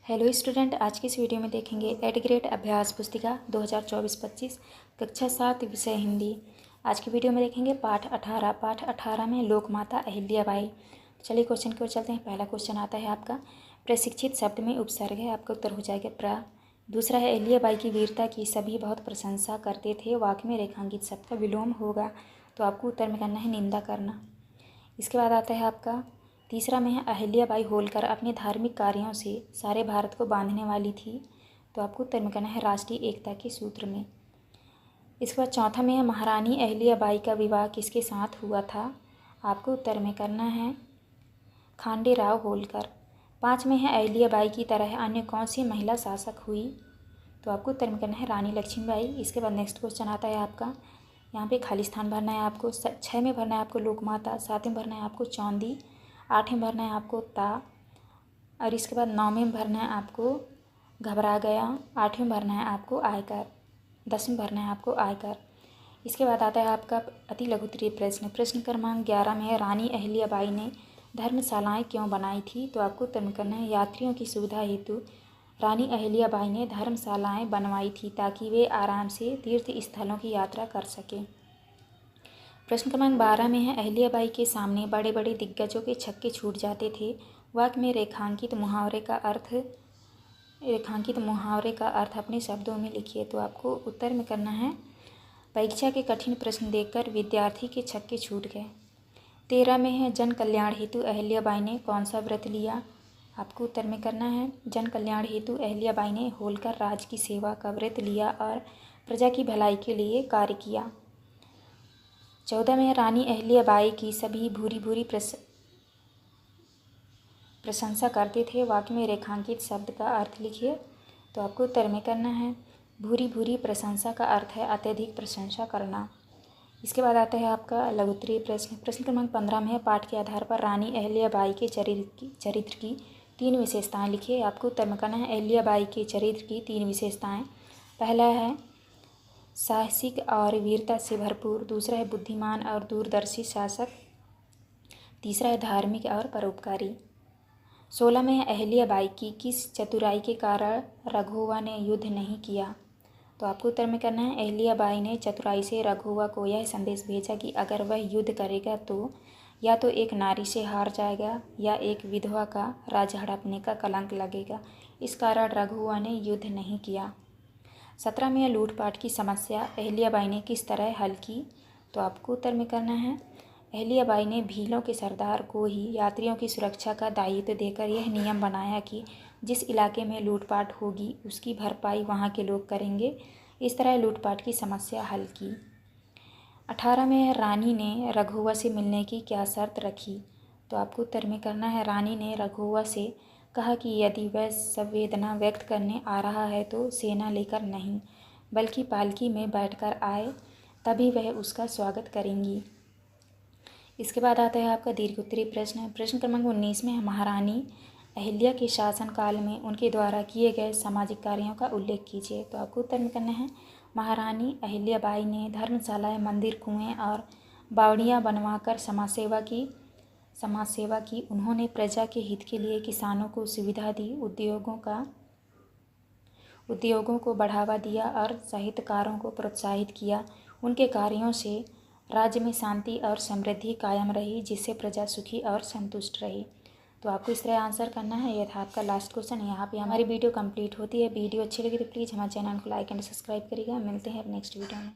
Hello student, आज की इस वीडियो में देखेंगे एट ग्रेड अभ्यास पुस्तिका 2024-25 कक्षा 7 विषय हिंदी। आज की वीडियो में देखेंगे पाठ 18 में लोकमाता अहिल्याबाई। चलिए क्वेश्चन की ओर चलते हैं। पहला क्वेश्चन आता है आपका, प्रशिक्षित शब्द में उपसर्ग है, आपका उत्तर हो जाएगा प्र। दूसरा है अहिल्याबाई की वीरता की सभी बहुत प्रशंसा करते थे, वाक्य में रेखांकित शब्द का विलोम होगा, तो आपको उत्तर में करना है निंदा करना। इसके बाद आता है आपका तीसरा में है अहिल्याबाई होलकर अपने धार्मिक कार्यों से सारे भारत को बांधने वाली थी, तो आपको उत्तर में करना है राष्ट्रीय एकता के सूत्र में। इसके बाद चौथा में है महारानी अहिल्याबाई का विवाह किसके साथ हुआ था, आपको उत्तर में करना है खांडेराव होलकर। 5 में है अहिल्याबाई की तरह अन्य कौन सी महिला शासक हुई, तो आपको उत्तर में करना है रानी लक्ष्मीबाई। इसके बाद नेक्स्ट क्वेश्चन आता है आपका, यहाँ पे खाली स्थान भरना है आपको। 6 में भरना है आपको लोकमाता, 7 में भरना है आपको चौंदी, 8 में भरना है आपको ता, और इसके बाद 9 में भरना है आपको घबरा गया, 8 में भरना है आपको आयकर, 10 में भरना है आपको आयकर। इसके बाद आता है आपका अति लघु उत्तरीय प्रश्न। प्रश्न क्रमांक 11 में है रानी अहिल्याबाई ने धर्मशालाएँ क्यों बनाई थी, तो आपको उत्तर में करना है यात्रियों की सुविधा हेतु रानी अहिल्याबाई ने धर्मशालाएँ बनवाई थी ताकि वे आराम से तीर्थ स्थलों की यात्रा कर सकें। प्रश्न क्रमांक 12 में है अहिल्याबाई के सामने बड़े बड़े दिग्गजों के छक्के छूट जाते थे, वाक्य में रेखांकित मुहावरे का अर्थ अपने शब्दों में लिखिए, तो आपको उत्तर में करना है परीक्षा के कठिन प्रश्न देखकर विद्यार्थी के छक्के छूट गए। 13 में है जन कल्याण हेतु अहिल्याबाई ने कौन सा व्रत लिया, आपको उत्तर में करना है जन कल्याण हेतु अहिल्याबाई ने होलकर राज की सेवा का व्रत लिया और प्रजा की भलाई के लिए कार्य किया। 14 में रानी अहिल्याबाई की सभी भूरी भूरी प्रशंसा करते थे, वाक्य में रेखांकित शब्द का अर्थ लिखिए, तो आपको उत्तर में करना है भूरी भूरी प्रशंसा का अर्थ है अत्यधिक प्रशंसा करना। इसके बाद आता है आपका लघु उत्तरीय प्रश्न। प्रश्न क्रमांक 15 में है पाठ के आधार पर रानी अहिल्याबाई के चरित्र की 3 विशेषताएं लिखिए, आपको उत्तर में करना है अहिल्याबाई के चरित्र की 3 विशेषताएं। पहला है साहसिक और वीरता से भरपूर, दूसरा है बुद्धिमान और दूरदर्शी शासक, तीसरा है धार्मिक और परोपकारी। 16 में है अहिल्याबाई की किस चतुराई के कारण रघुवा ने युद्ध नहीं किया, तो आपको उत्तर में करना है अहिल्याबाई ने चतुराई से रघुवा को यह संदेश भेजा कि अगर वह युद्ध करेगा तो या तो एक नारी से हार जाएगा या एक विधवा का राज्य हड़पने का कलंक लगेगा, इस कारण रघुवा ने युद्ध नहीं किया। 17 में लूटपाट की समस्या अहिल्याबाई ने किस तरह हल की, तो आपको उत्तर में करना है अहिल्याबाई ने भीलों के सरदार को ही यात्रियों की सुरक्षा का दायित्व देकर यह नियम बनाया कि जिस इलाके में लूटपाट होगी उसकी भरपाई वहाँ के लोग करेंगे, इस तरह लूटपाट की समस्या हल की। 18 में रानी ने रघुवा से मिलने की क्या शर्त रखी, तो आपको उत्तर में करना है रानी ने रघुवा से कहा कि यदि वह संवेदना व्यक्त करने आ रहा है तो सेना लेकर नहीं बल्कि पालकी में बैठकर आए, तभी वह उसका स्वागत करेंगी। इसके बाद आता है आपका दीर्घ उत्तरीय प्रश्न। प्रश्न क्रमांक 19 में है महारानी अहिल्या के शासनकाल में उनके द्वारा किए गए सामाजिक कार्यों का उल्लेख कीजिए, तो आपको उत्तर में करना है महारानी अहिल्याबाई ने धर्मशालाएँ, मंदिर, कुएँ और बावड़ियाँ बनवाकर समाज सेवा की। उन्होंने प्रजा के हित के लिए किसानों को सुविधा दी, उद्योगों को बढ़ावा दिया और साहित्यकारों को प्रोत्साहित किया। उनके कार्यों से राज्य में शांति और समृद्धि कायम रही, जिससे प्रजा सुखी और संतुष्ट रही। तो आपको इस तरह आंसर करना है। यह था आपका लास्ट क्वेश्चन। यहाँ पे हमारी वीडियो कंप्लीट होती है। वीडियो अच्छी लगी तो प्लीज़ हमारे चैनल को लाइक एंड सब्सक्राइब करिएगा। मिलते हैं अब नेक्स्ट वीडियो में।